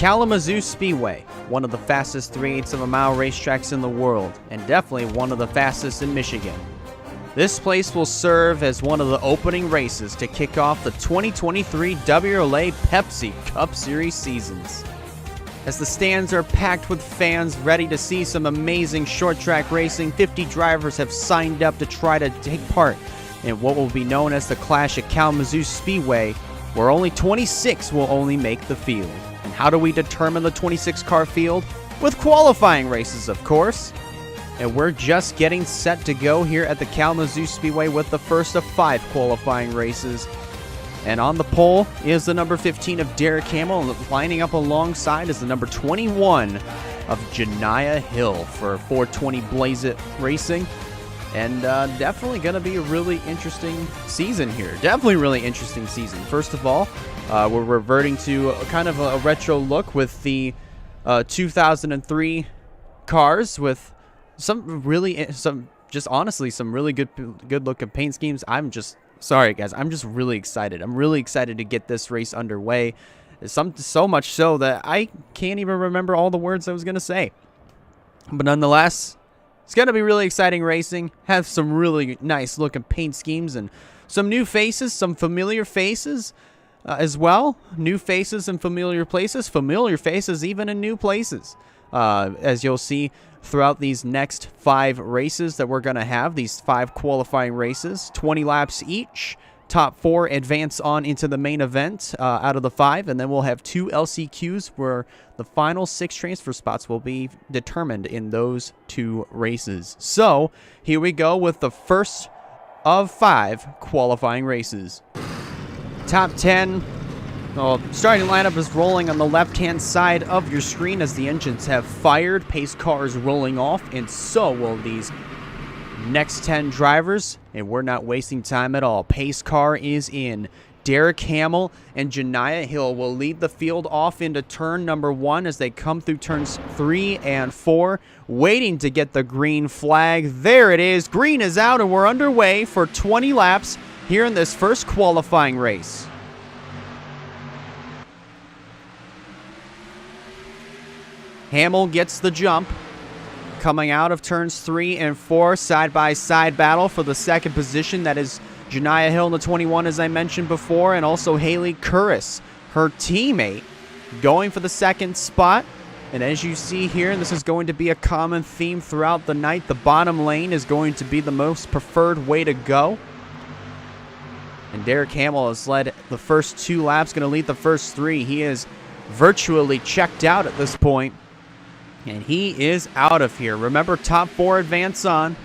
Kalamazoo Speedway, one of the fastest 3/8 of a mile racetracks in the world, and definitely one of the fastest in Michigan. This place will serve as one of the opening races to kick off the 2023 WRLA Pepsi Cup Series seasons. As the stands are packed with fans ready to see some amazing short track racing, 50 drivers have signed up to try to take part in what will be known as the Clash at Kalamazoo Speedway, where only 26 will only make the field. And how do we determine the 26 car field? With qualifying races, of course. And we're just getting set to go here at the Kalamazoo Speedway with the first of 5 qualifying races. And on the pole is the number 15 of Derek Hamill, and lining up alongside is the number 21 of Janiah Hill for 420 Blaze It Racing. And definitely going to be a really interesting season here. Definitely really interesting season. First of all, we're reverting to kind of a retro look with the 2003 cars with some really good looking paint schemes. Sorry guys, I'm just really excited. I'm really excited to get this race underway. So much so that I can't even remember all the words I was going to say. But nonetheless, it's going to be really exciting racing. Have some really nice looking paint schemes and some new faces, some familiar faces as well. New faces in familiar places. Familiar faces even in new places. As you'll see throughout these next 5 races that we're going to have, these 5 qualifying races, 20 laps each. Top 4 advance on into the main event out of the 5, and then we'll have 2 LCQs where the final 6 transfer spots will be determined in those 2 races. So here we go with the first of 5 qualifying races. Top 10. Starting lineup is rolling on the left-hand side of your screen as the engines have fired. Pace car is rolling off, and so will these next 10 drivers, and we're not wasting time at all. Pace car is in. Derek Hamill and Janiah Hill will lead the field off into turn number 1 as they come through turns 3 and 4, waiting to get the green flag. There it is. Green is out, and we're underway for 20 laps here in this first qualifying race. Hamill gets the jump. Coming out of turns 3 and 4, side-by-side battle for the second position. That is Janiah Hill in the 21, as I mentioned before, and also Haley Curris, her teammate, going for the second spot. And as you see here, this is going to be a common theme throughout the night. The bottom lane is going to be the most preferred way to go. And Derek Hamill has led the first 2 laps, going to lead the first 3. He is virtually checked out at this point. And he is out of here. Remember, top 4 advance on.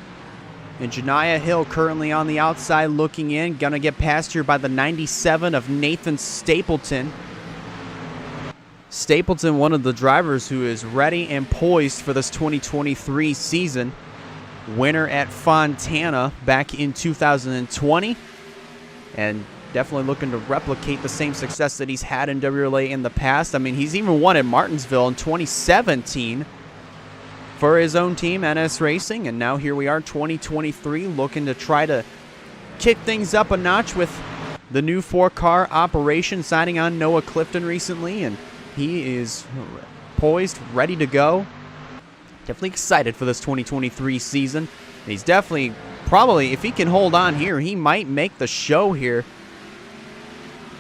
And Janiah Hill currently on the outside looking in. Going to get passed here by the 97 of Nathan Stapleton. Stapleton, one of the drivers who is ready and poised for this 2023 season. Winner at Fontana back in 2020. And definitely looking to replicate the same success that he's had in WRLA in the past. I mean, he's even won at Martinsville in 2017 for his own team, NS Racing. And now here we are, 2023, looking to try to kick things up a notch with the new 4-car operation, signing on Noah Clifton recently. And he is poised, ready to go. Definitely excited for this 2023 season. And he's definitely, probably, if he can hold on here, he might make the show here.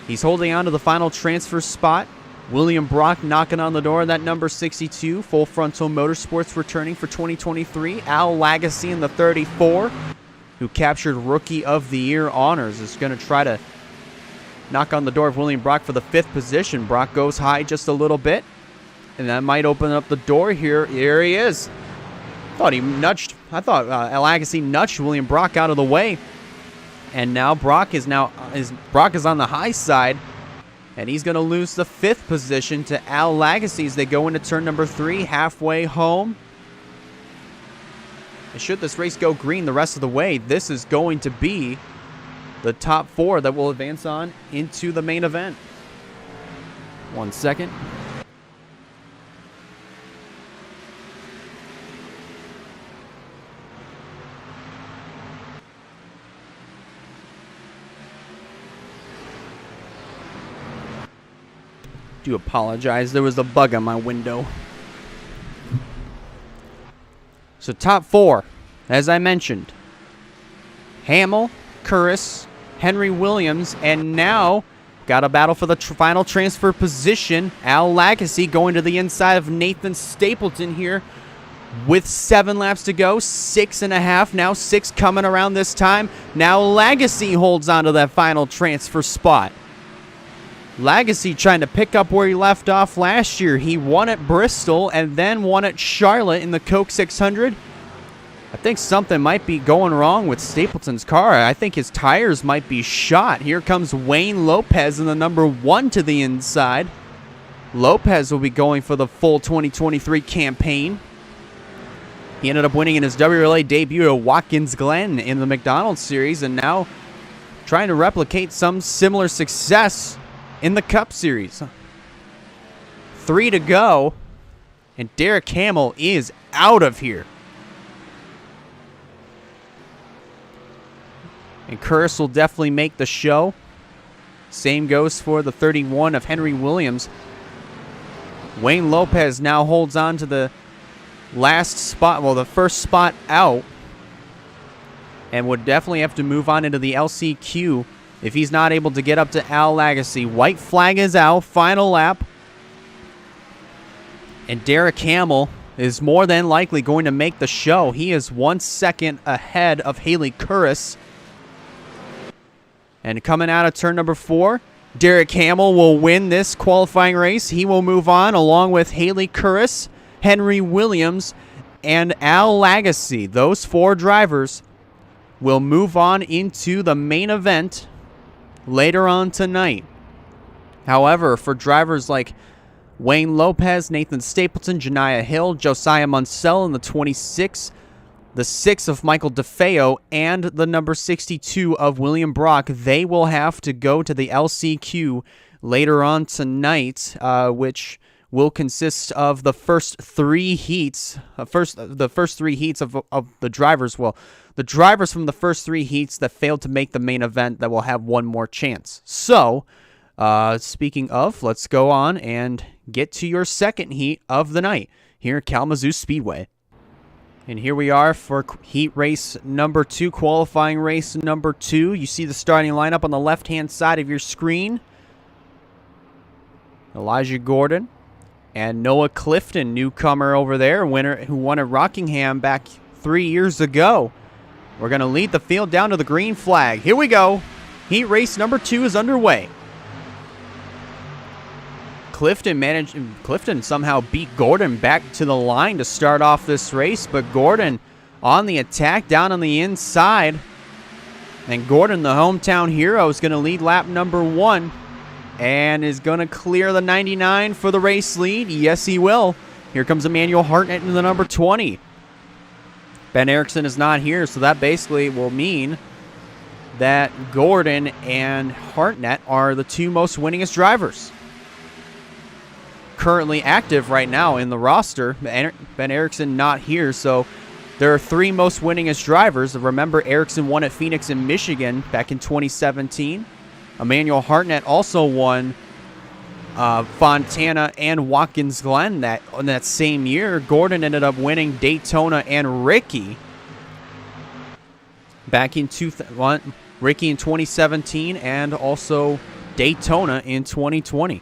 He's holding on to the final transfer spot. William Brock knocking on the door. That number 62, Full Frontal Motorsports returning for 2023. Al Lagacy in the 34, who captured Rookie of the Year honors, is going to try to knock on the door of William Brock for the 5th position. Brock goes high just a little bit, and that might open up the door here. Here he is. I thought Al Lagacy nudged William Brock out of the way. And now Brock is on the high side, and he's going to lose the 5th position to Al Lagacy as they go into turn number 3, halfway home. And should this race go green the rest of the way, this is going to be the top 4 that will advance on into the main event. 1 second. Do apologize. There was a bug on my window. So top 4, as I mentioned, Hamill, Curris, Henry Williams, and now got a battle for the final transfer position. Al Lagasse going to the inside of Nathan Stapleton here with 7 laps to go. 6.5. Now 6 coming around this time. Now Lagasse holds on to that final transfer spot. Lagasse trying to pick up where he left off last year. He won at Bristol and then won at Charlotte in the Coke 600. I think something might be going wrong with Stapleton's car. I think his tires might be shot. Here comes Wayne Lopez in the number 1 to the inside. Lopez will be going for the full 2023 campaign. He ended up winning in his WRLA debut at Watkins Glen in the McDonald's Series and now trying to replicate some similar success in the Cup Series. 3 to go, and Derek Hamill is out of here. And Curtis will definitely make the show. Same goes for the 31 of Henry Williams. Wayne Lopez now holds on to the last spot, well, the first spot out, and would definitely have to move on into the LCQ if he's not able to get up to Al Lagasse. White flag is out, final lap. And Derek Hamill is more than likely going to make the show. He is 1 second ahead of Haley Curris. And coming out of turn number 4, Derek Hamill will win this qualifying race. He will move on along with Haley Curris, Henry Williams, and Al Lagasse. Those 4 drivers will move on into the main event later on tonight. However, for drivers like Wayne Lopez, Nathan Stapleton, Janiah Hill, Josiah Munsell in the 26, the 6 of Michael DeFeo, and the number 62 of William Brock, they will have to go to the LCQ later on tonight, which will consist of the first 3 heats. The first 3 heats of the drivers. Well, the drivers from the first 3 heats that failed to make the main event that will have one more chance. So, speaking of, let's go on and get to your second heat of the night here at Kalamazoo Speedway. And here we are for heat race number 2, qualifying race number 2. You see the starting lineup on the left-hand side of your screen. Elijah Gordon and Noah Clifton, newcomer over there, winner who won at Rockingham back 3 years ago. We're going to lead the field down to the green flag. Here we go. Heat race number 2 is underway. Clifton somehow beat Gordon back to the line to start off this race, but Gordon on the attack down on the inside. And Gordon, the hometown hero, is going to lead lap number 1 and is going to clear the 99 for the race lead. Yes, he will. Here comes Emmanuel Hartnett in the number 20. Ben Erickson is not here, so that basically will mean that Gordon and Hartnett are the 2 most winningest drivers currently active right now in the roster. Ben Erickson not here, so there are 3 most winningest drivers. Remember, Erickson won at Phoenix in Michigan back in 2017. Emmanuel Hartnett also won Fontana and Watkins Glen that same year. Gordon ended up winning Daytona and Ricky back in Ricky in 2017 and also Daytona in 2020.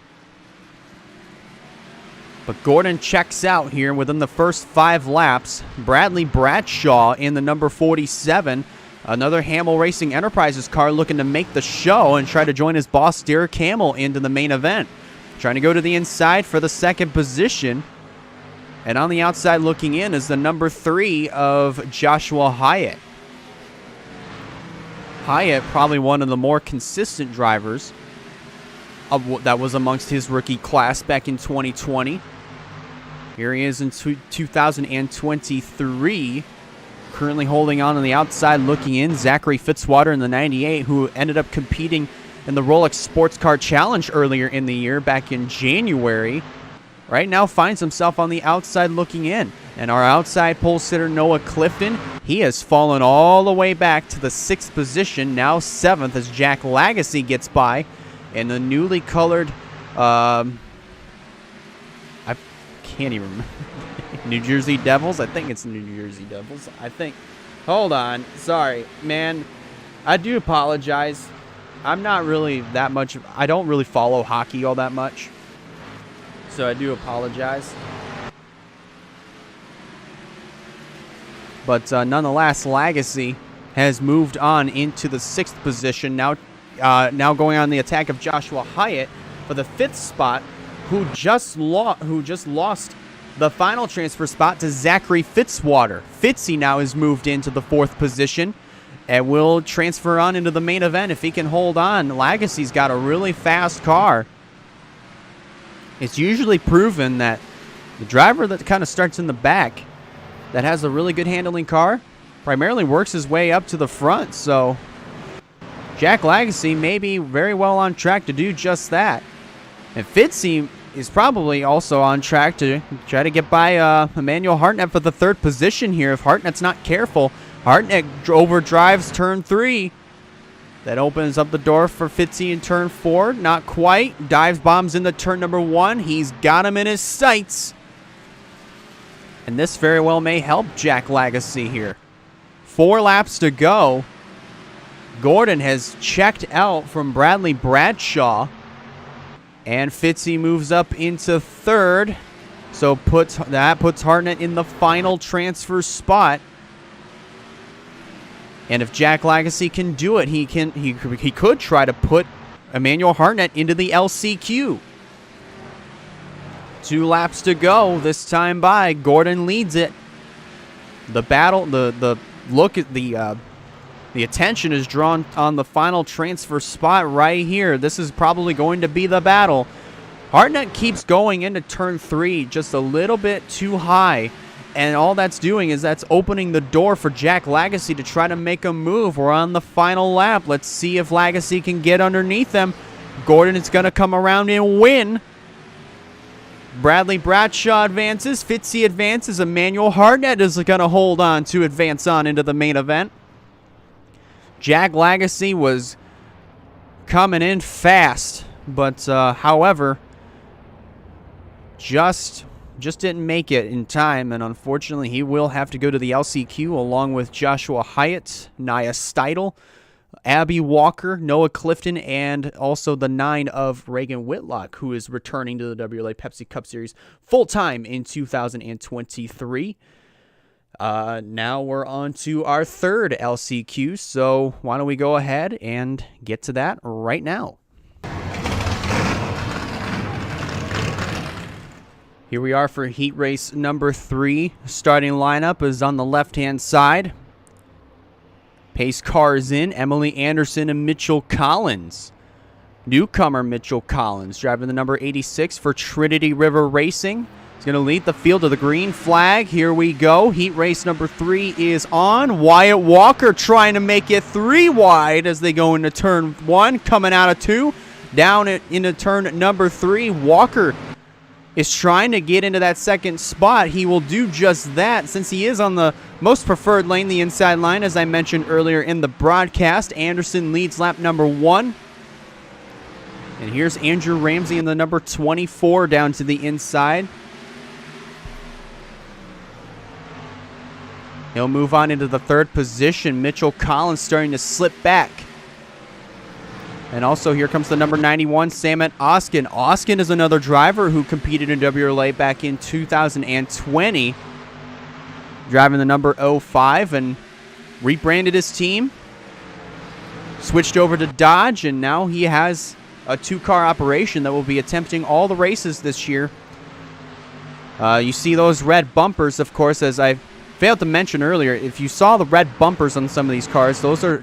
But Gordon checks out here within the first 5 laps. Bradley Bradshaw in the number 47. Another Hamill Racing Enterprises car looking to make the show and try to join his boss Derek Hamill into the main event. Trying to go to the inside for the second position. And on the outside looking in is the number 3 of Joshua Hyatt. Hyatt, probably one of the more consistent drivers that was amongst his rookie class back in 2020. Here he is in 2023, currently holding on the outside looking in. Zachary Fitzwater in the 98, who ended up competing in the Rolex Sports Car Challenge earlier in the year back in January. Right now finds himself on the outside looking in. And our outside pole sitter Noah Clifton, he has fallen all the way back to the 6th position, now 7th as Jack Lagasse gets by in the newly colored can't even remember. New Jersey Devils? I think it's New Jersey Devils. I think. Hold on. Sorry, man. I do apologize. I'm not really that much. I don't really follow hockey all that much. So I do apologize. But nonetheless, Lagasse has moved on into the 6th position. Now going on the attack of Joshua Hyatt for the 5th spot, who just lost the final transfer spot to Zachary Fitzwater. Fitzy now has moved into the 4th position and will transfer on into the main event if he can hold on. Lagasse's got a really fast car. It's usually proven that the driver that kind of starts in the back that has a really good handling car primarily works his way up to the front. So Jack Lagasse may be very well on track to do just that. And Fitzy is probably also on track to try to get by Emmanuel Hartnett for the 3rd position here. If Hartnett's not careful, Hartnett overdrives turn 3. That opens up the door for Fitzy in turn 4. Not quite. Dives bombs into turn number 1. He's got him in his sights. And this very well may help Jack Lagasse here. 4 laps to go. Gordon has checked out from Bradley Bradshaw. And Fitzy moves up into 3rd. So that puts Hartnett in the final transfer spot. And if Jack Lagasse can do it, he could try to put Emmanuel Hartnett into the LCQ. 2 laps to go. This time by Gordon leads it. The battle, the look at the attention is drawn on the final transfer spot right here. This is probably going to be the battle. Hartnett keeps going into turn 3 just a little bit too high. And all that's doing is that's opening the door for Jack Lagasse to try to make a move. We're on the final lap. Let's see if Lagasse can get underneath them. Gordon is going to come around and win. Bradley Bradshaw advances. Fitzy advances. Emmanuel Hartnett is going to hold on to advance on into the main event. Jack Lagasse was coming in fast, but however, just didn't make it in time, and unfortunately he will have to go to the LCQ along with Joshua Hyatt, Nia Steidel, Abby Walker, Noah Clifton, and also the 9 of Reagan Whitlock, who is returning to the WRLA Pepsi Cup Series full-time in 2023. Now we're on to our 3rd LCQ, so why don't we go ahead and get to that right now. Here we are for heat race number 3. Starting lineup is on the left-hand side. Pace cars in, Emily Anderson and Mitchell Collins. Newcomer Mitchell Collins driving the number 86 for Trinity River Racing. He's going to lead the field to the green flag. Here we go. Heat race number 3 is on. Wyatt Walker trying to make it 3 wide as they go into turn 1. Coming out of 2. Down into turn number 3. Walker is trying to get into that 2nd spot. He will do just that since he is on the most preferred lane, the inside line, as I mentioned earlier in the broadcast. Anderson leads lap number 1. And here's Andrew Ramsey in the number 24 down to the inside. He'll move on into the 3rd position. Mitchell Collins starting to slip back. And also here comes the number 91, Samet Oskin. Oskin is another driver who competed in WRLA back in 2020. Driving the number 05 and rebranded his team. Switched over to Dodge, and now he has a 2-car operation that will be attempting all the races this year. You see those red bumpers, of course, as I failed to mention earlier. If you saw the red bumpers on some of these cars, those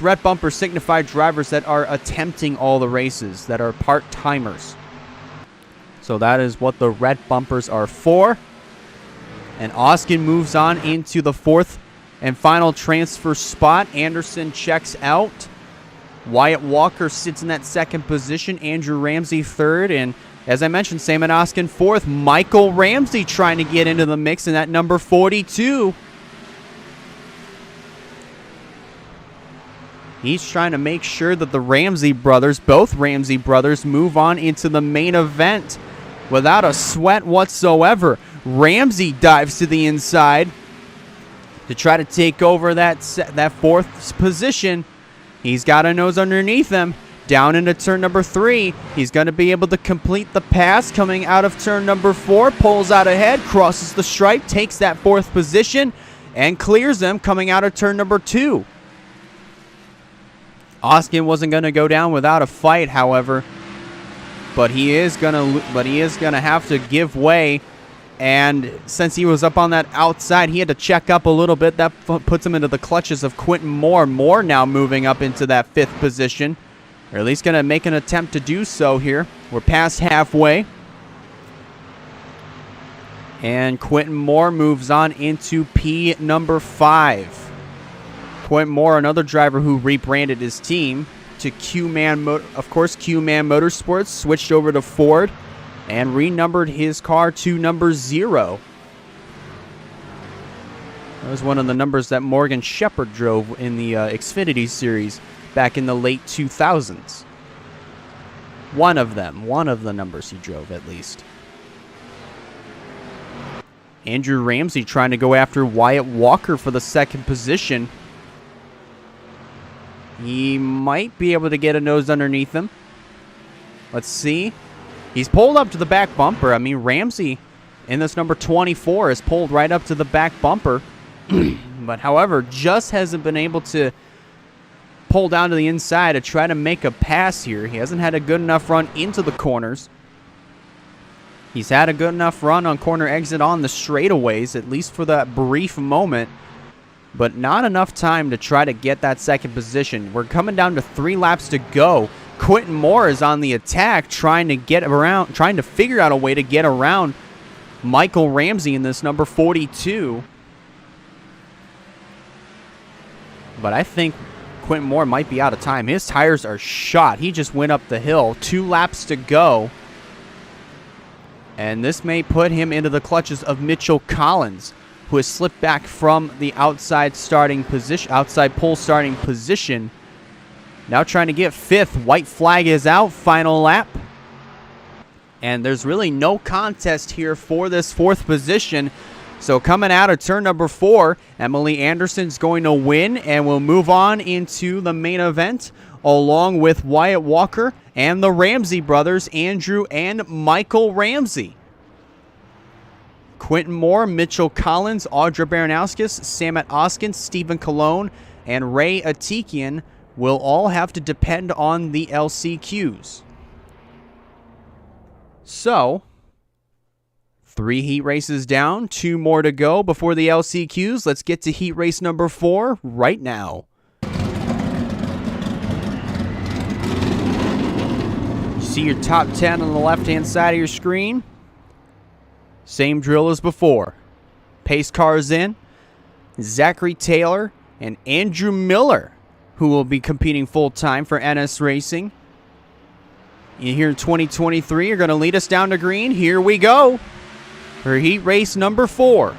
red bumpers signify drivers that are attempting all the races, that are part-timers. So that is what the red bumpers are for. And Oskin moves on into the 4th and final transfer spot. Anderson checks out. Wyatt Walker sits in that 2nd position. Andrew Ramsey 3rd. And as I mentioned, Samet Oskin 4th. Michael Ramsey trying to get into the mix in that number 42. He's trying to make sure that the Ramsey brothers, both Ramsey brothers, move on into the main event. without a sweat whatsoever. Ramsey dives to the inside to try to take over that fourth position. He's got a nose underneath him. Down into turn number 3. He's going to be able to complete the pass coming out of turn number 4. Pulls out ahead, crosses the stripe, takes that fourth position, and clears them coming out of turn number 2. Oskin wasn't going to go down without a fight, however, but he is going to have to give way. And since he was up on that outside, he had to check up a little bit. That puts him into the clutches of Quentin Moore. Moore now moving up into that 5th position, or at least going to make an attempt to do so here. We're past halfway. And Quentin Moore moves on into P number 5. Quentin Moore, another driver who rebranded his team to Q-Man, of course, Q-Man Motorsports, switched over to Ford and renumbered his car to number 0. That was one of the numbers that Morgan Shepherd drove in the Xfinity Series back in the late 2000s. One of the numbers he drove, at least. Andrew Ramsey trying to go after Wyatt Walker for the 2nd position. He might be able to get a nose underneath him. Let's see. He's pulled up to the back bumper. I mean, Ramsey in this number 24 is pulled right up to the back bumper. But, however, just hasn't been able to pull down to the inside to try to make a pass here. He hasn't had a good enough run into the corners. He's had a good enough run on corner exit on the straightaways, at least for that brief moment, but not enough time to try to get that 2nd position. We're coming down to 3 laps to go. Quentin Moore is on the attack, trying to figure out a way to get around Michael Ramsey in this number 42. But I think Quentin Moore might be out of time. His tires are shot. He just went up the hill. 2 laps to go. And this may put him into the clutches of Mitchell Collins, who has slipped back from the outside pole starting position. Now trying to get 5th. White flag is out. Final lap. And there's really no contest here for this 4th position. So coming out of turn number 4, Emily Anderson's going to win and will move on into the main event along with Wyatt Walker and the Ramsey brothers, Andrew and Michael Ramsey. Quentin Moore, Mitchell Collins, Audra Baranowskis, Samet Oskin, Stephen Colon, and Ray Atikian will all have to depend on the LCQs. So, 3 heat races down, 2 more to go before the LCQs. Let's get to heat race number 4 right now. You see your top 10 on the left-hand side of your screen. Same drill as before. Pace cars in. Zachary Taylor and Andrew Miller, who will be competing full-time for NS Racing. Here in 2023 are going to lead us down to green. Here we go for heat race number 4.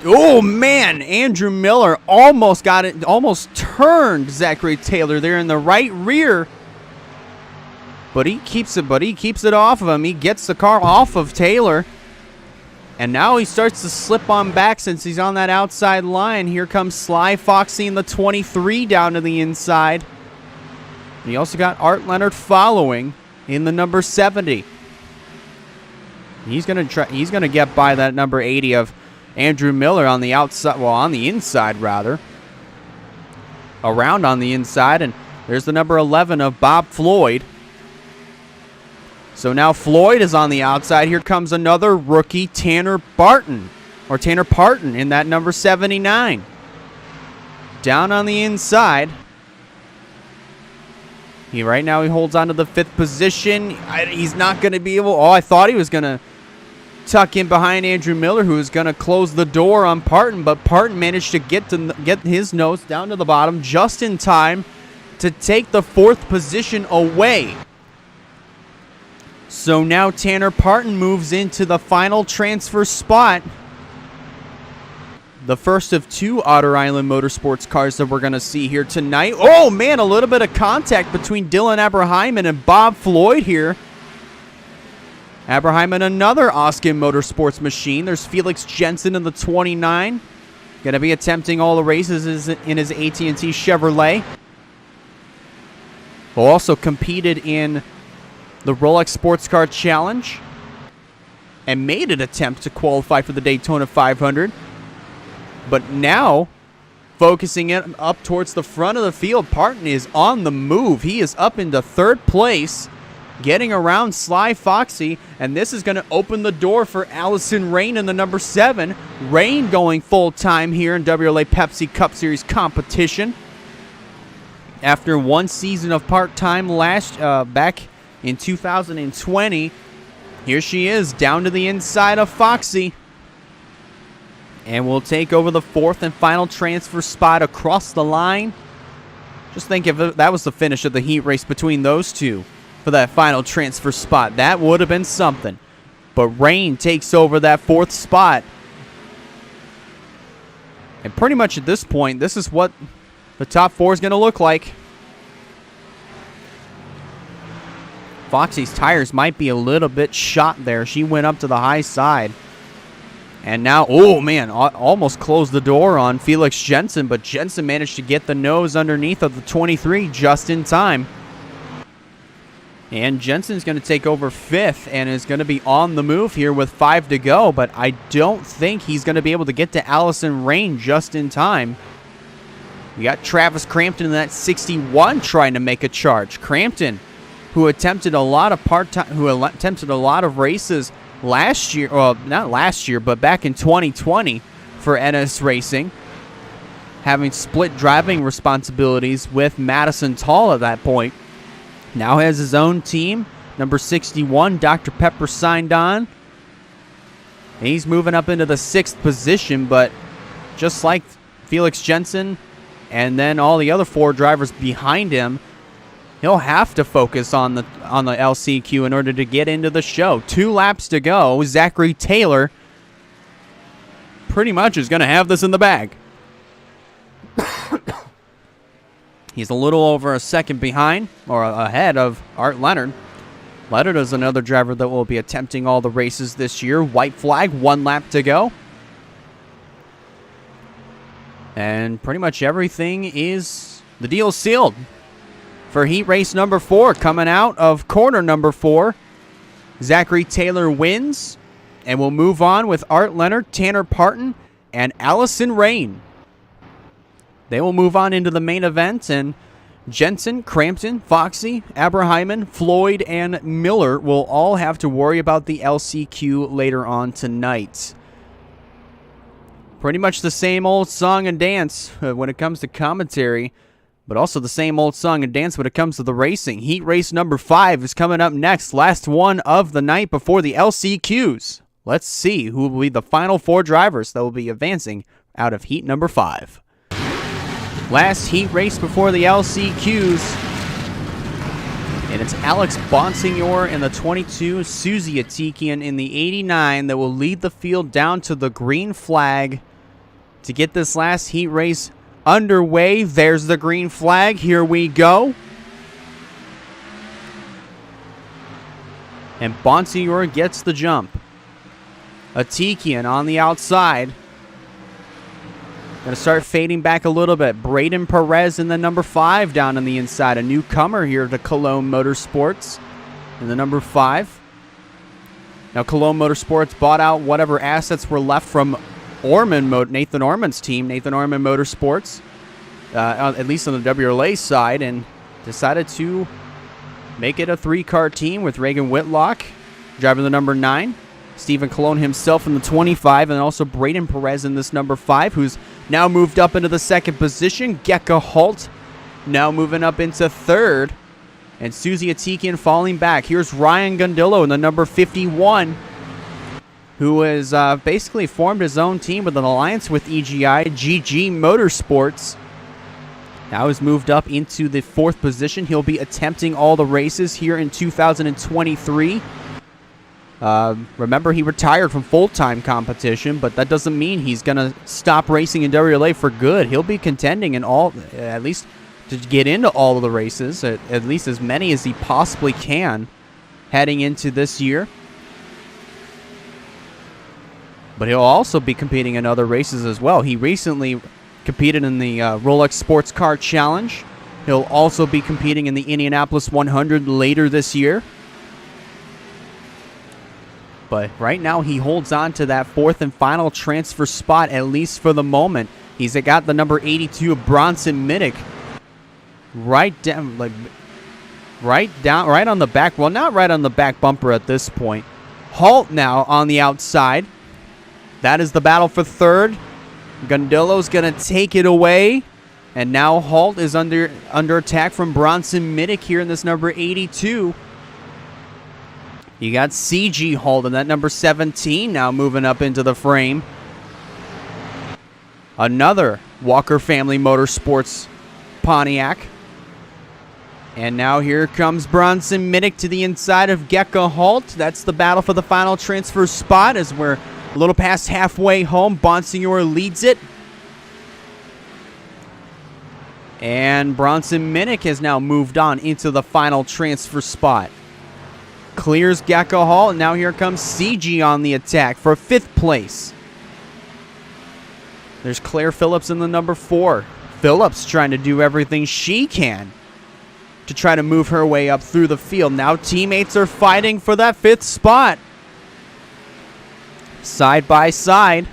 Oh man, Andrew Miller almost got it, almost turned Zachary Taylor there in the right rear. But he keeps it off of him. He gets the car off of Taylor. And now he starts to slip on back since he's on that outside line. Here comes Sly Foxy in the 23 down to the inside. And you also got Art Leonard following in the number 70. He's gonna get by that number 80 of Andrew Miller on the outside, well, on the inside rather. Around on the inside, and there's the number 11 of Bob Floyd. So now Floyd is on the outside. Here comes another rookie, Tanner Parton in that number 79. Down on the inside. Right now he holds on to the 5th position. He's not going to be able... Oh, I thought he was going to tuck in behind Andrew Miller, who was going to close the door on Parton, but Parton managed to get his nose down to the bottom just in time to take the 4th position away. So now Tanner Parton moves into the final transfer spot. the first of two Otter Island Motorsports cars that we're going to see here tonight. Oh, man, a little bit of contact between Dylan Abrahyman and Bob Floyd here. Abrahyman, another Oskin Motorsports machine. There's Felix Jensen in the 29. Going to be attempting all the races in his AT&T Chevrolet. Who also competed in the Rolex Sports Car Challenge and made an attempt to qualify for the Daytona 500. But now, focusing it up towards the front of the field, Parton is on the move. He is up into third place, getting around Sly Foxy, and this is going to open the door for Allison Rain in the number 7. Rain going full-time here in WRLA Pepsi Cup Series competition. After one season of part-time back in 2020, here she is, down to the inside of Foxy. And will take over the 4th and final transfer spot across the line. Just think if that was the finish of the heat race between those two for that final transfer spot. That would have been something. But Rain takes over that 4th spot. And pretty much at this point, this is what the top 4 is going to look like. Foxy's tires might be a little bit shot there. She went up to the high side. And now, oh man, almost closed the door on Felix Jensen, but Jensen managed to get the nose underneath of the 23 just in time. And Jensen's going to take over 5th and is going to be on the move here with 5 to go, but I don't think he's going to be able to get to Allison Rain just in time. We got Travis Crampton in that 61 trying to make a charge. Crampton, who attempted a lot of races last year, well, not last year, but back in 2020 for NS Racing, having split driving responsibilities with Madison Tall at that point. Now has his own team, number 61, Dr. Pepper signed on. And he's moving up into the 6th position, but just like Felix Jensen and then all the other 4 drivers behind him, he'll have to focus on the LCQ in order to get into the show. 2 laps to go. Zachary Taylor pretty much is going to have this in the bag. He's a little over a second behind, or ahead of Art Leonard. Leonard is another driver that will be attempting all the races this year. White flag, 1 lap to go. And pretty much everything is, the deal sealed for heat race number 4. Coming out of corner number 4, Zachary Taylor wins, and we'll move on with Art Leonard, Tanner Parton, and Allison Rain. They will move on into the main event, and Jensen, Crampton, Foxy, Abrahyman, Floyd, and Miller will all have to worry about the LCQ later on tonight. Pretty much the same old song and dance when it comes to commentary, but also the same old song and dance when it comes to the racing. Heat race number 5 is coming up next, last one of the night before the LCQs. Let's see who will be the final 4 drivers that will be advancing out of heat number 5. Last heat race before the LCQs. And it's Alex Bonsignor in the 22, Susie Atikian in the 89 that will lead the field down to the green flag to get this last heat race underway. There's the green flag. Here we go. And Bonsignor gets the jump. Atikian on the outside. Going to start fading back a little bit. Braden Perez in the number 5 down on the inside. A newcomer here to Cologne Motorsports in the number 5. Now Cologne Motorsports bought out whatever assets were left from Nathan Orman's team, Nathan Orman Motorsports, at least on the WRLA side, and decided to make it a 3-car team with Reagan Whitlock driving the number 9. Stephen Colon himself in the 25, and also Braden Perez in this number 5, who's now moved up into the 2nd position. Gekka Holt now moving up into 3rd, and Susie Atikian falling back. Here's Ryan Gondillo in the number 51, who has basically formed his own team with an alliance with EGI, GG Motorsports. Now he's moved up into the 4th position. He'll be attempting all the races here in 2023. Remember, he retired from full-time competition, but that doesn't mean he's going to stop racing in WRLA for good. He'll be contending in all, at least to get into all of the races, at least as many as he possibly can heading into this year. But he'll also be competing in other races as well. He recently competed in the Rolex Sports Car Challenge. He'll also be competing in the Indianapolis 100 later this year. But right now, he holds on to that fourth and final transfer spot, at least for the moment. He's got the number 82 of Bronson Minnick right on the back. Well, not right on the back bumper at this point. Halt now on the outside. That is the battle for third. Gundillo's going to take it away. And now Halt is under attack from Bronson Minnick here in this number 82. You got CG Halt in that number 17 now moving up into the frame. Another Walker Family Motorsports Pontiac. And now here comes Bronson Minnick to the inside of Gecko Halt. That's the battle for the final transfer spot as we're a little past halfway home. Bonsignor leads it. And Bronson Minnick has now moved on into the final transfer spot. Clears Gecko Halt, and now here comes CG on the attack for 5th place. There's Claire Phillips in the number 4. Phillips trying to do everything she can to try to move her way up through the field. Now teammates are fighting for that 5th spot. Side by side.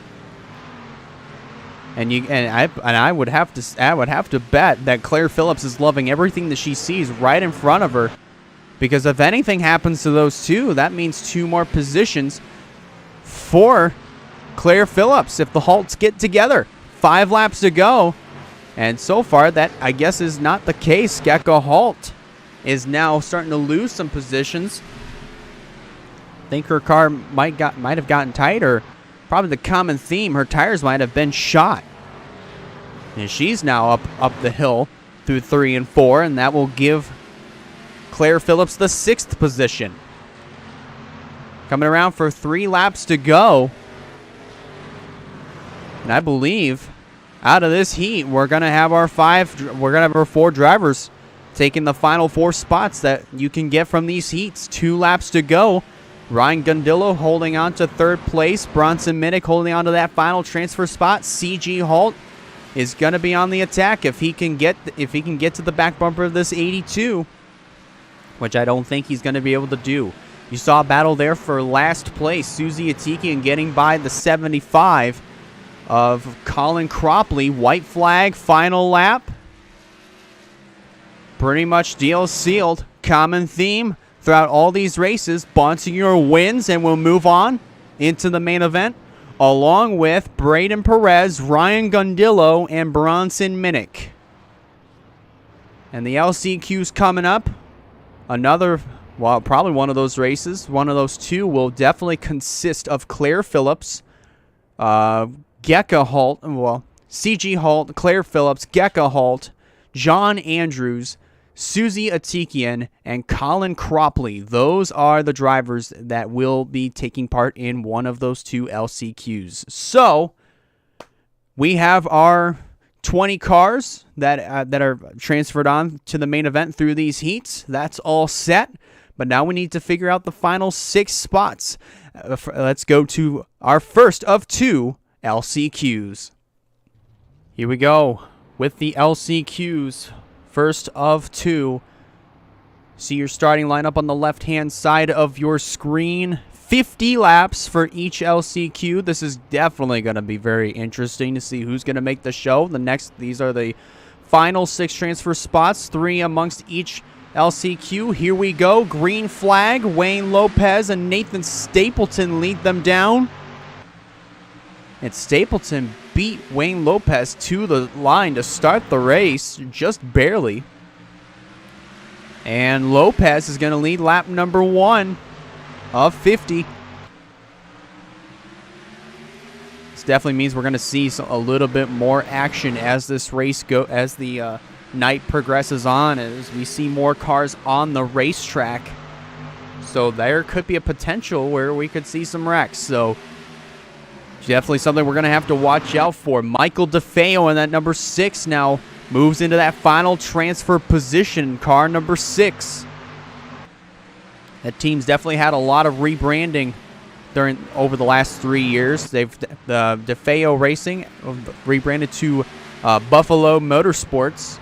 And I would have to bet that Claire Phillips is loving everything that she sees right in front of her. Because if anything happens to those two, that means 2 more positions for Claire Phillips if the Halts get together. 5 laps to go. And so far, that, I guess, is not the case. Gecko Halt is now starting to lose some positions. I think her car might have gotten tight, or probably the common theme, her tires might have been shot. And she's now up the hill through 3 and 4, and that will give Claire Phillips the 6th position. Coming around for 3 laps to go. And I believe out of this heat, we're going to have our 4 drivers taking the final 4 spots that you can get from these heats. 2 laps to go. Ryan Gundillo holding on to 3rd place. Bronson Minnick holding on to that final transfer spot. CG Halt is going to be on the attack if he can get to the back bumper of this 82. Which I don't think he's going to be able to do. You saw a battle there for last place. Susie Atikian getting by the 75 of Colin Cropley. White flag, final lap. Pretty much deal sealed. Common theme throughout all these races. Bonsignor wins and will move on into the main event. Along with Braden Perez, Ryan Gundillo, and Bronson Minnick. And the LCQ's coming up. Another, well, probably one of those races. One of those 2 will definitely consist of Claire Phillips, Gecko Halt, well, CG Halt, Claire Phillips, Gecko Halt, John Andrews, Susie Atikian, and Colin Cropley. Those are the drivers that will be taking part in one of those 2 LCQs. So, we have our 20 cars that are transferred on to the main event through these heats. That's all set. But now we need to figure out the final 6 spots. Let's go to our first of 2 LCQs. Here we go with the LCQs. First of 2. See your starting lineup on the left-hand side of your screen. 50 laps for each LCQ. This is definitely going to be very interesting to see who's going to make the show. These are the final 6 transfer spots, 3 amongst each LCQ. Here we go. Green flag. Wayne Lopez and Nathan Stapleton lead them down. And Stapleton beat Wayne Lopez to the line to start the race, just barely. And Lopez is going to lead lap number 1 of 50. This definitely means we're going to see a little bit more action as this race as the night progresses on, as we see more cars on the racetrack. So there could be a potential where we could see some wrecks. So definitely something we're going to have to watch out for. Michael DeFeo in that number 6 now moves into that final transfer position, car number 6. That team's definitely had a lot of rebranding over the last 3 years. They've DeFeo Racing rebranded to Buffalo Motorsports.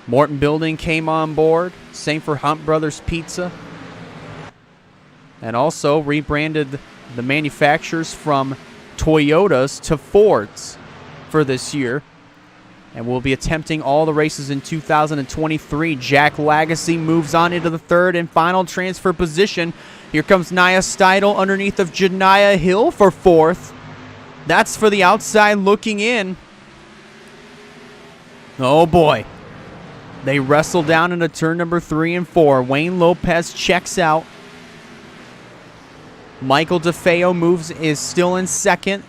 Morton Building came on board. Same for Hunt Brothers Pizza. And also rebranded the manufacturers from Toyotas to Fords for this year. And we'll be attempting all the races in 2023. Jack Lagacy moves on into the 3rd and final transfer position. Here comes Nia Steidel underneath of Janiah Hill for 4th. That's for the outside looking in. Oh boy. They wrestle down into turn number 3 and 4. Wayne Lopez checks out. Michael DeFeo is still in 2nd.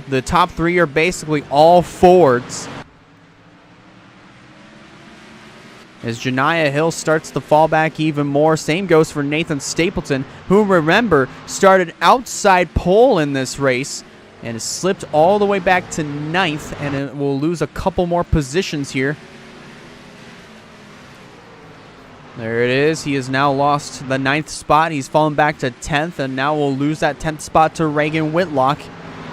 The top 3 are basically all Fords. As Janiah Hill starts to fall back even more. Same goes for Nathan Stapleton, who, remember, started outside pole in this race and has slipped all the way back to 9th, and it will lose a couple more positions here. There it is. He has now lost the 9th spot. He's fallen back to 10th, and now will lose that 10th spot to Reagan Whitlock.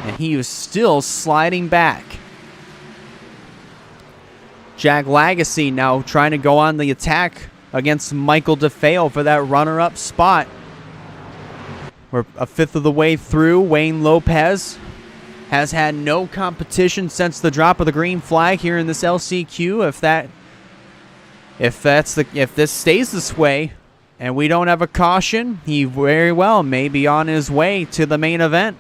And he is still sliding back. Jack Lagacy now trying to go on the attack against Michael DeFeo for that runner-up spot. We're a 5th of the way through. Wayne Lopez has had no competition since the drop of the green flag here in this LCQ. If this stays this way and we don't have a caution, he very well may be on his way to the main event.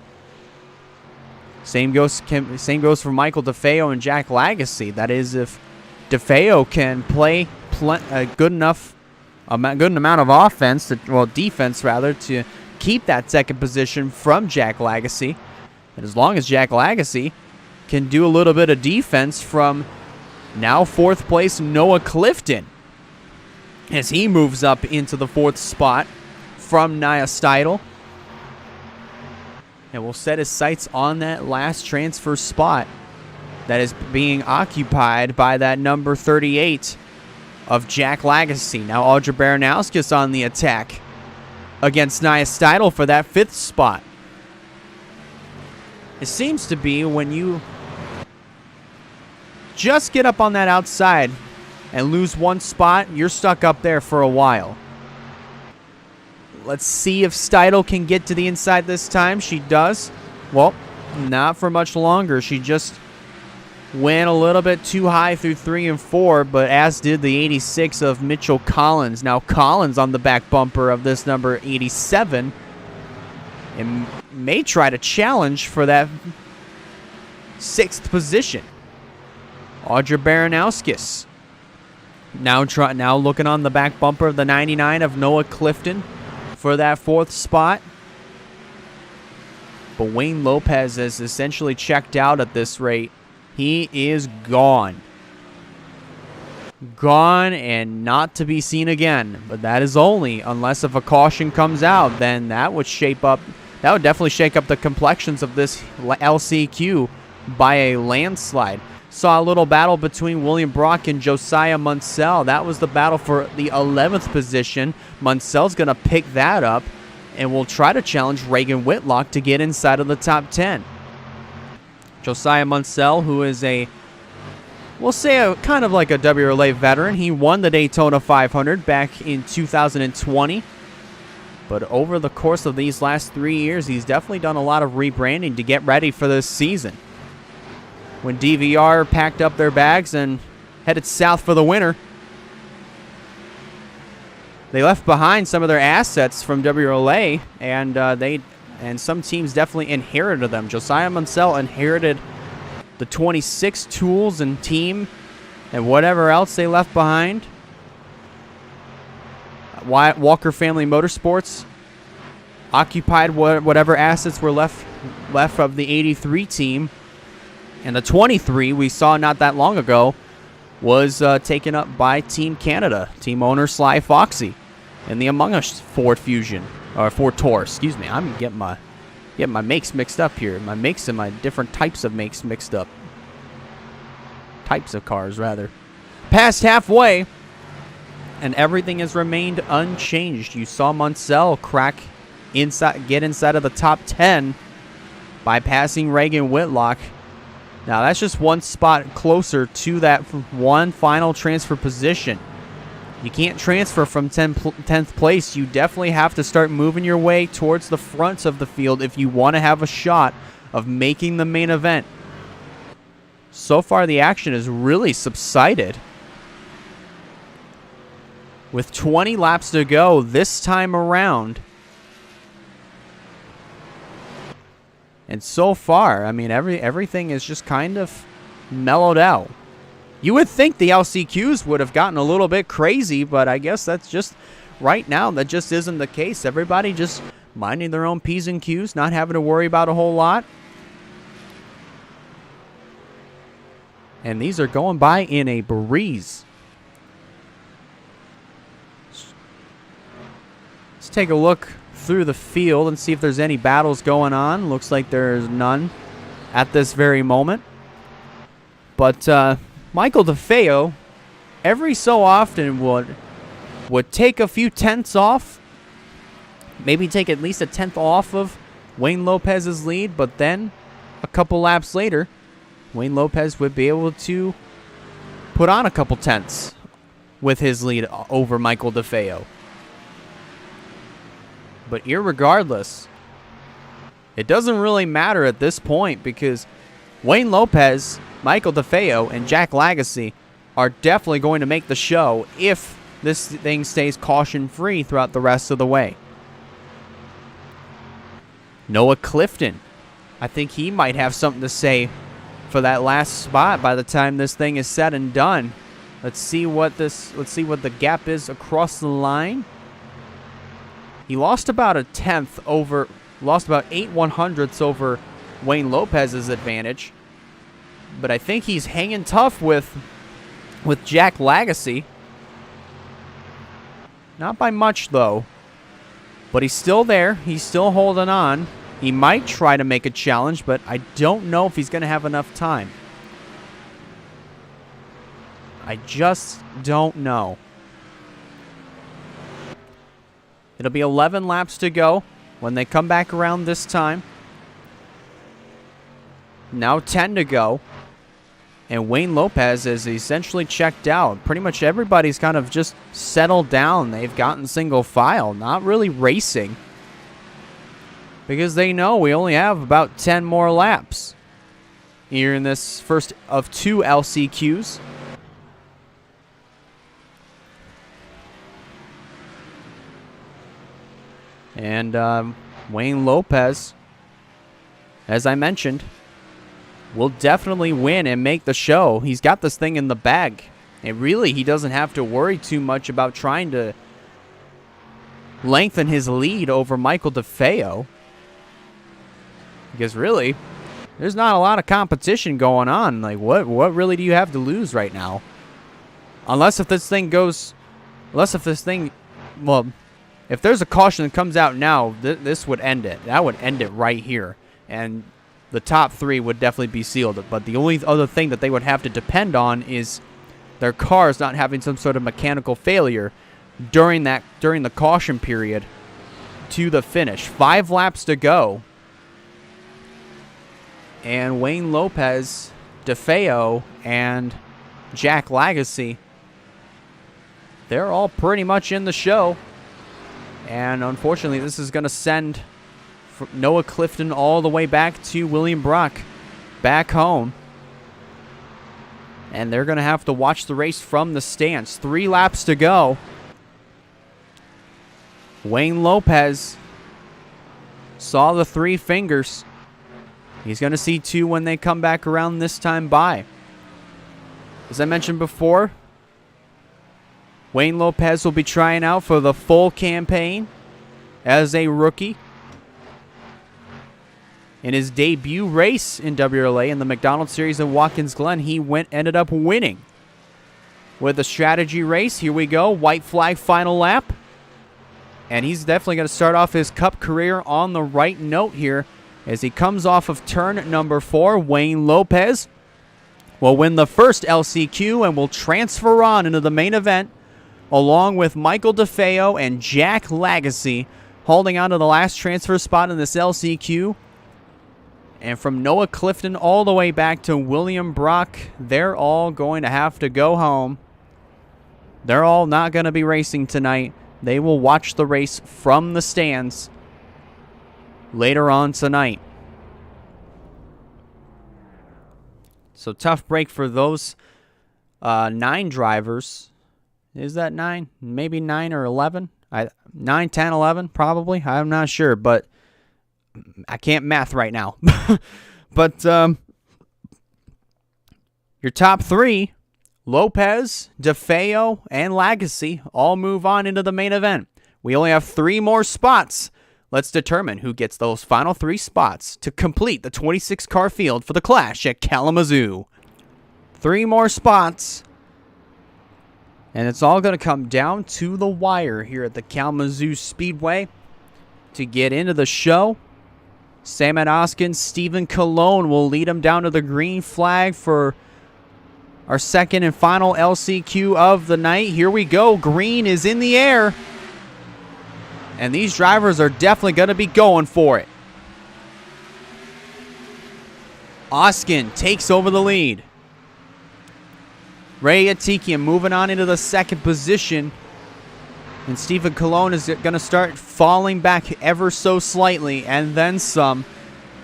Same goes for Michael DeFeo and Jack Lagacy. That is, if DeFeo can play a good amount of offense, defense rather, to keep that 2nd position from Jack Lagacy. And as long as Jack Lagacy can do a little bit of defense from now 4th place Noah Clifton, as he moves up into the 4th spot from Nia Steidel. And will set his sights on that last transfer spot that is being occupied by that number 38 of Jack Lagacy. Now Audra Baranowskis on the attack against Nia Steidel for that 5th spot. It seems to be when you just get up on that outside and lose 1 spot, you're stuck up there for a while. Let's see if Steidel can get to the inside this time. She does. Well, not for much longer. She just went a little bit too high through 3 and 4, but as did the 86 of Mitchell Collins. Now Collins on the back bumper of this number 87 and may try to challenge for that 6th position. Audra Baranowskis now looking on the back bumper of the 99 of Noah Clifton for that 4th spot. But Wayne Lopez has essentially checked out at this rate. He is gone. Gone and not to be seen again. But that is only unless if a caution comes out, then that would definitely shake up the complexions of this LCQ by a landslide. Saw a little battle between William Brock and Josiah Munsell. That was the battle for the 11th position. Munsell's going to pick that up and will try to challenge Reagan Whitlock to get inside of the top 10. Josiah Munsell, who is we'll say kind of like a WRLA veteran. He won the Daytona 500 back in 2020. But over the course of these last 3 years, he's definitely done a lot of rebranding to get ready for this season. When DVR packed up their bags and headed south for the winter, they left behind some of their assets from WRLA, and some teams definitely inherited them. Josiah Munsell inherited the 26 tools and team and whatever else they left behind. Walker Family Motorsports occupied whatever assets were left of the 83 team. And the 23 we saw not that long ago was taken up by Team Canada, team owner Sly Foxy, in the Among Us Ford Fusion, or Ford Taurus, excuse me. I'm getting my makes mixed up here. My makes and my different types of makes mixed up. Types of cars, rather. Past halfway, and everything has remained unchanged. You saw Munsell get inside of the top 10 by passing Reagan Whitlock. Now, that's just one spot closer to that one final transfer position. You can't transfer from 10th place. You definitely have to start moving your way towards the front of the field if you want to have a shot of making the main event. So far, the action has really subsided. With 20 laps to go this time around. And so far, I mean, everything is just kind of mellowed out. You would think the LCQs would have gotten a little bit crazy, but I guess that's just, right now, that just isn't the case. Everybody just minding their own P's and Q's, not having to worry about a whole lot. And these are going by in a breeze. Let's take a look through the field and see if there's any battles going on. Looks like there's none at this very moment. But Michael DeFeo, every so often would take a few tenths off. Maybe take at least a tenth off of Wayne Lopez's lead. But then, a couple laps later, Wayne Lopez would be able to put on a couple tenths with his lead over Michael DeFeo. But irregardless, it doesn't really matter at this point because Wayne Lopez, Michael DeFeo, and Jack Lagasse are definitely going to make the show if this thing stays caution-free throughout the rest of the way. Noah Clifton, I think he might have something to say for that last spot by the time this thing is said and done. Let's see what the gap is across the line. He lost about a tenth over, lost about 8/100ths over Wayne Lopez's advantage. But I think he's hanging tough with Jack Lagasse. Not by much, though. But he's still there. He's still holding on. He might try to make a challenge, but I don't know if he's going to have enough time. I just don't know. It'll be 11 laps to go when they come back around this time. Now 10 to go. And Wayne Lopez is essentially checked out. Pretty much everybody's kind of just settled down. They've gotten single file, not really racing. Because they know we only have about 10 more laps here in this first of 2 LCQs. And Wayne Lopez, as I mentioned, will definitely win and make the show. He's got this thing in the bag. And really, he doesn't have to worry too much about trying to lengthen his lead over Michael DeFeo. Because really, there's not a lot of competition going on. Like, what really do you have to lose right now? Unless if this thing, well, if there's a caution that comes out now, this would end it. That would end it right here. And the top 3 would definitely be sealed. But the only other thing that they would have to depend on is their cars not having some sort of mechanical failure during the caution period to the finish. 5 laps to go. And Wayne Lopez, DeFeo, and Jack Lagasse, they're all pretty much in the show. And unfortunately, this is going to send Noah Clifton all the way back to William Brock, back home. And they're going to have to watch the race from the stands. 3 laps to go. Wayne Lopez saw the 3 fingers. He's going to see 2 when they come back around this time by. As I mentioned before, Wayne Lopez will be trying out for the full campaign as a rookie. In his debut race in WRLA in the McDonald's Series in Watkins Glen, he ended up winning. with a strategy race. Here we go. White flag final lap. And he's definitely going to start off his Cup career on the right note here as he comes off of turn number 4. Wayne Lopez will win the first LCQ and will transfer on into the main event along with Michael DeFeo and Jack Lagasse holding on to the last transfer spot in this LCQ. And from Noah Clifton all the way back to William Brock, they're all going to have to go home. They're all not going to be racing tonight. They will watch the race from the stands later on tonight. So tough break for those 9 drivers. Is that 9? Maybe 9 or 11? 9, 10, 11 probably. I'm not sure, but I can't math right now. But your top 3, Lopez, DeFeo, and Lagasse, all move on into the main event. We only have 3 more spots. Let's determine who gets those final 3 spots to complete the 26-car field for the Clash at Kalamazoo. 3 more spots. And it's all going to come down to the wire here at the Kalamazoo Speedway to get into the show. Sam Oskin, Stephen Colon will lead him down to the green flag for our second and final LCQ of the night. Here we go. Green is in the air. And these drivers are definitely going to be going for it. Oskin takes over the lead. Ray Atikian moving on into the second position. And Stephen Colon is going to start falling back ever so slightly, and then some.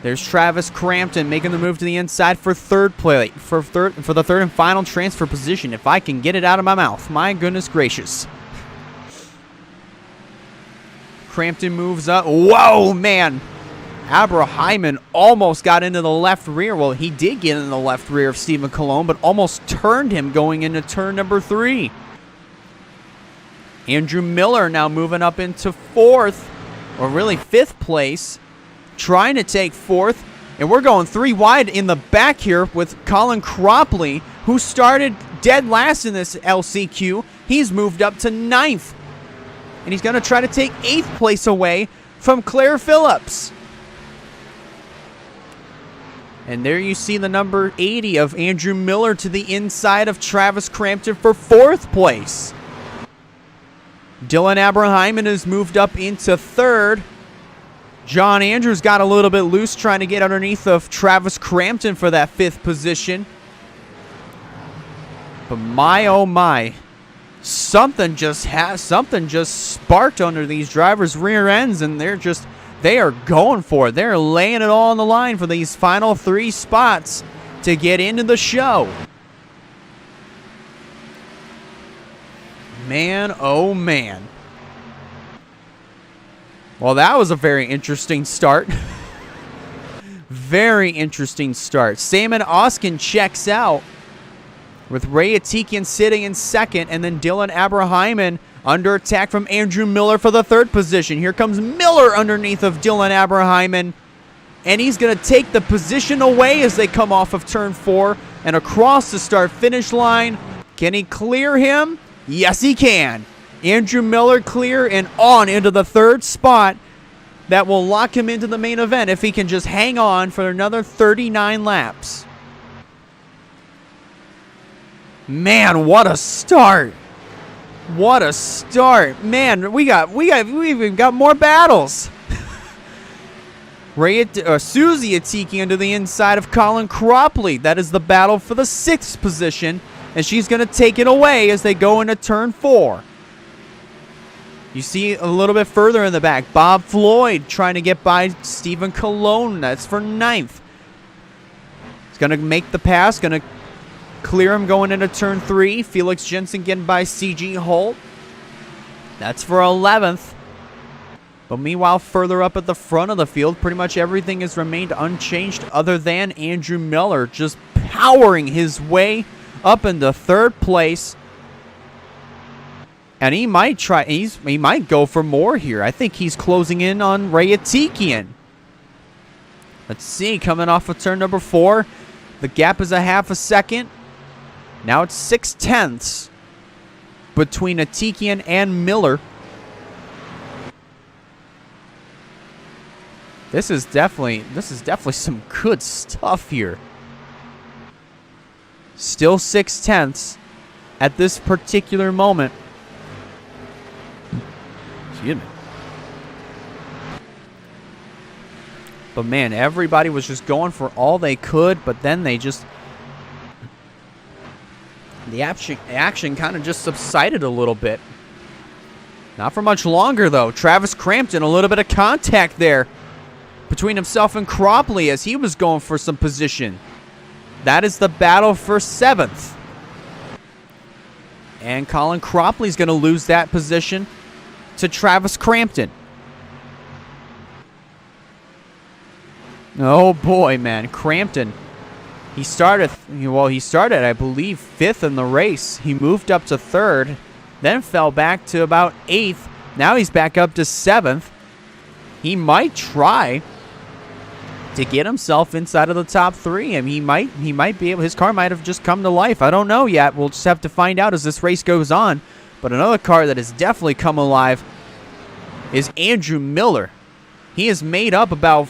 There's Travis Crampton making the move to the inside for third place, for the third and final transfer position. If I can get it out of my mouth, my goodness gracious. Crampton moves up. Whoa, man! Abrahyman almost got into the left rear. Well, he did get in the left rear of Stephen Colon, but almost turned him going into turn number 3. Andrew Miller now moving up into 4th, or really 5th place, trying to take 4th. And we're going 3 wide in the back here with Colin Cropley, who started dead last in this LCQ. He's moved up to 9th. And he's going to try to take 8th place away from Claire Phillips. And there you see the number 80 of Andrew Miller to the inside of Travis Crampton for 4th place. Dylan Abrahyman has moved up into 3rd. John Andrews got a little bit loose trying to get underneath of Travis Crampton for that 5th position. But my oh my, something just sparked under these drivers' rear ends, and they are going for it. They're laying it all on the line for these final 3 spots to get into the show. Man, oh man. Well, that was a very interesting start. Very interesting start. Salmon Oskin checks out with Ray Atikian sitting in 2nd, and then Dylan Abrahyman under attack from Andrew Miller for the 3rd position. Here comes Miller underneath of Dylan Abrahyman, and he's going to take the position away as they come off of turn 4 and across the start-finish line. Can he clear him? Yes, he can. Andrew Miller clear and on into the 3rd spot. That will lock him into the main event if he can just hang on for another 39 laps. Man, what a start. What a start. Man, we've got more battles. Susie Atiki into the inside of Colin Cropley. That is the battle for the 6th position, and she's going to take it away as they go into turn 4. You see a little bit further in the back, Bob Floyd trying to get by Stephen Colon. That's for 9th. He's going to make the pass, going to clear him going into turn 3. Felix Jensen getting by C.G. Holt. That's for 11th. But meanwhile, further up at the front of the field, pretty much everything has remained unchanged other than Andrew Miller just powering his way up into 3rd place. And he might he might go for more here. I think he's closing in on Ray Atikian. Let's see, coming off of turn number 4. The gap is a half a second. Now it's 6/10 between Atikian and Miller. This is definitely some good stuff here. Still 6/10 at this particular moment. Excuse me. But man, everybody was just going for all they could, but then they just... The action kind of just subsided a little bit. Not for much longer, though. Travis Crampton, a little bit of contact there between himself and Cropley as he was going for some position. That is the battle for 7th. And Colin Cropley's going to lose that position to Travis Crampton. Oh boy, man. Crampton. He started, I believe, 5th in the race. He moved up to 3rd, then fell back to about 8th. Now he's back up to 7th. He might try to get himself inside of the top 3. I mean, he might be able, his car might have just come to life. I don't know yet. We'll just have to find out as this race goes on. But another car that has definitely come alive is Andrew Miller. He has made up about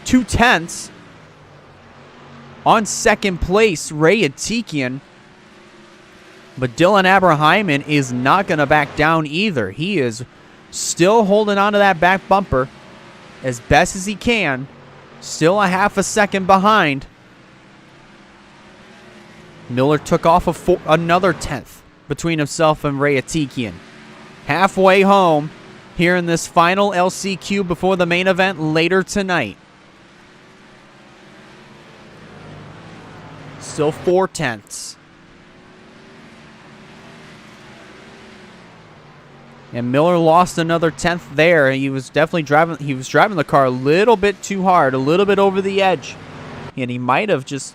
2/10 on 2nd place, Ray Atikian. But Dylan Abrahyman is not going to back down either. He is still holding on to that back bumper as best as he can. Still a half a second behind. Miller took off another 10th between himself and Ray Atikian. Halfway home here in this final LCQ before the main event later tonight. Still 4/10. And Miller lost another 10th there. He was definitely driving the car a little bit too hard, a little bit over the edge. And he might have just,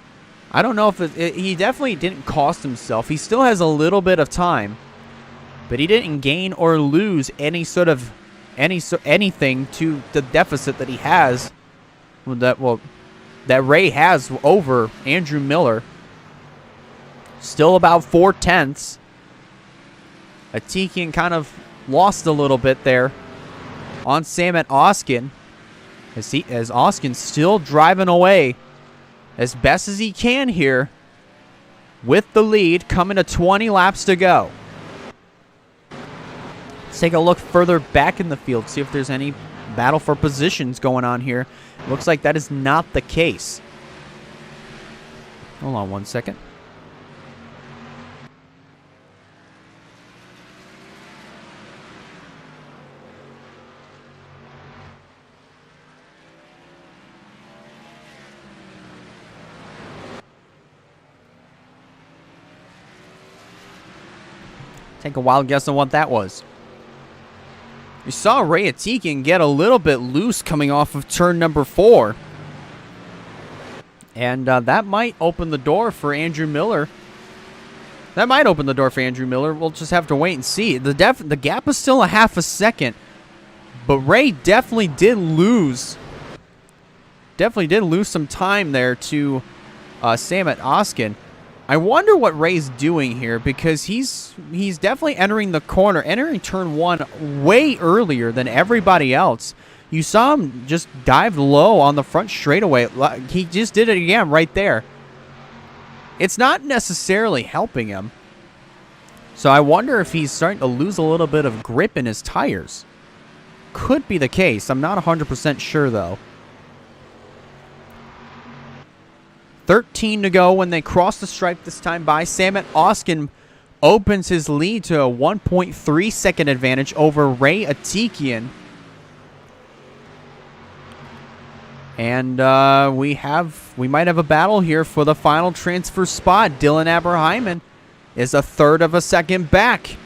I don't know if he definitely didn't cost himself. He still has a little bit of time, but he didn't gain or lose any sort of anything to the deficit that he has, that Ray has over Andrew Miller. Still about 4/10. Atikian kind of lost a little bit there on Samet Oskin, as Oskin's still driving away as best as he can here with the lead, coming to 20 laps to go. Let's take a look further back in the field, see if there's any battle for positions going on here. Looks like that is not the case. Hold on one second. Take a wild guess on what that was. We saw Ray Atikian get a little bit loose coming off of turn number 4. And that might open the door for Andrew Miller. We'll just have to wait and see. The gap is still a half a second. But Ray definitely did lose some time there to Samet Oskin. I wonder what Ray's doing here, because he's definitely entering turn 1 way earlier than everybody else. You saw him just dive low on the front straightaway. He just did it again right there. It's not necessarily helping him. So I wonder if he's starting to lose a little bit of grip in his tires. Could be the case. I'm not 100% sure, though. 13 to go when they cross the stripe this time by. Samet Oskin opens his lead to a 1.3 second advantage over Ray Atikian. And we might have a battle here for the final transfer spot. Dylan Abrahyman is a third of a second back.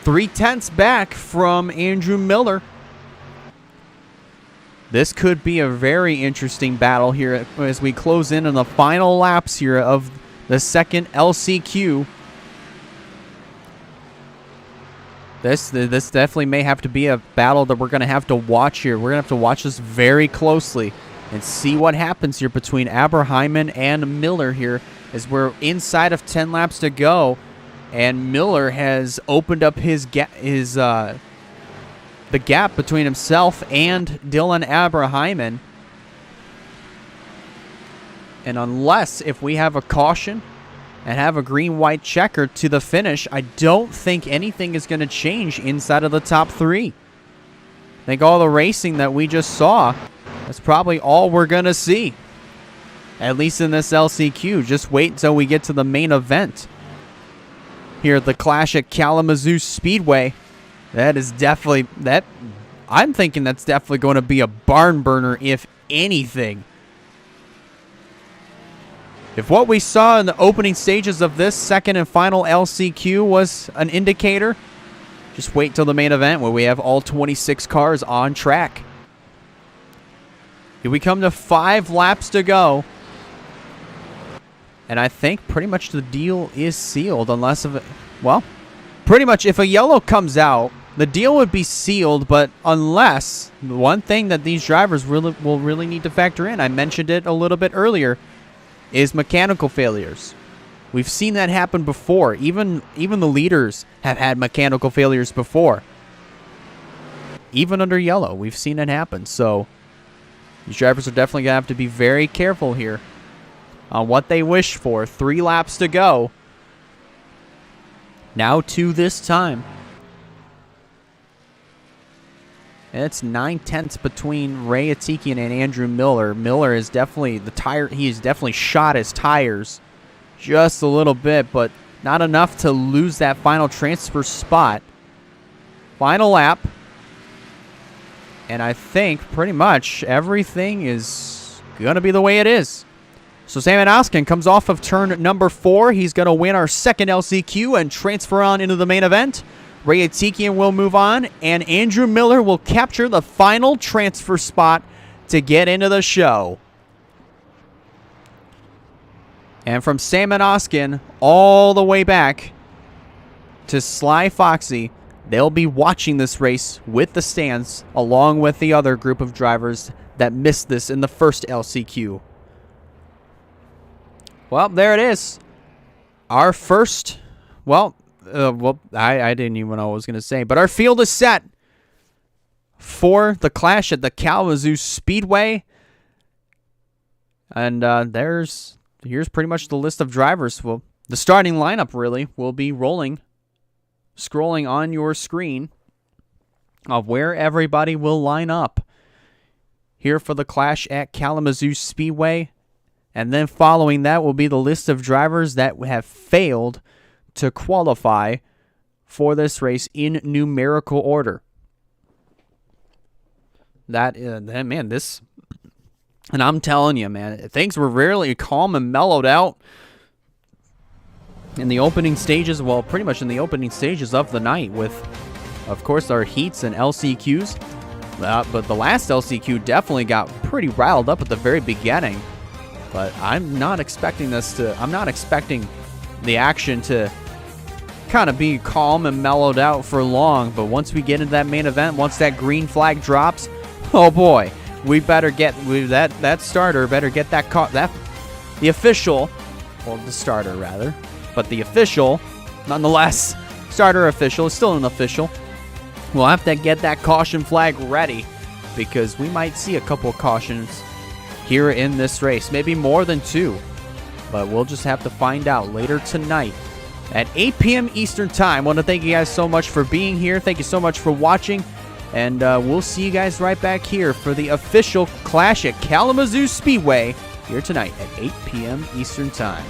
3/10 back from Andrew Miller. This could be a very interesting battle here as we close in on the final laps here of the second LCQ. This definitely may have to be a battle that we're going to have to watch here. We're going to have to watch this very closely and see what happens here between Abrahyman and Miller here as we're inside of 10 laps to go. And Miller has opened up the gap between himself and Dylan Abrahamson. And unless if we have a caution and have a green-white checker to the finish, I don't think anything is going to change inside of the top 3. I think all the racing that we just saw, that's probably all we're going to see. At least in this LCQ. Just wait until we get to the main event. Here at the Clash at Kalamazoo Speedway. That is definitely... I'm thinking that's definitely going to be a barn burner, if anything. If what we saw in the opening stages of this second and final LCQ was an indicator, just wait till the main event where we have all 26 cars on track. Here we come to 5 laps to go. And I think pretty much the deal is sealed unless of it... Well, pretty much if a yellow comes out, the deal would be sealed, but unless... One thing that these drivers will really need to factor in, I mentioned it a little bit earlier, is mechanical failures. We've seen that happen before. Even the leaders have had mechanical failures before. Even under yellow, we've seen it happen. So these drivers are definitely going to have to be very careful here on what they wish for. 3 laps to go. Now 2 this time. And it's 9/10 between Ray Atikian and Andrew Miller. Miller is definitely he has definitely shot his tires just a little bit, but not enough to lose that final transfer spot. Final lap. And I think pretty much everything is going to be the way it is. So Sam Oskin comes off of turn number 4. He's going to win our second LCQ and transfer on into the main event. Ray Atikian will move on, and Andrew Miller will capture the final transfer spot to get into the show. And from Sam Oskin all the way back to Sly Foxy, they'll be watching this race with the stands along with the other group of drivers that missed this in the first LCQ. Well, there it is. Our first, I didn't even know what I was going to say, but our field is set for the clash at the Kalamazoo Speedway. And here's pretty much the list of drivers. Well, the starting lineup really will be scrolling on your screen of where everybody will line up here for the clash at Kalamazoo Speedway. And then following that will be the list of drivers that have failed to qualify for this race in numerical order. And I'm telling you, man, things were really calm and mellowed out in the opening stages. Well, pretty much in the opening stages of the night with, of course, our heats and LCQs. But the last LCQ definitely got pretty riled up at the very beginning. But I'm not expecting the action to kind of be calm and mellowed out for long. But once we get into that main event, once that green flag drops, oh boy, we better get that starter better get the official, well, the starter rather, but the official, nonetheless, starter official is still an official. We'll have to get that caution flag ready because we might see a couple of cautions here in this race, maybe more than 2, but we'll just have to find out later tonight at 8 p.m. Eastern Time. I want to thank you guys so much for being here. Thank you so much for watching, and we'll see you guys right back here for the official Clash at Kalamazoo Speedway here tonight at 8 p.m. Eastern Time.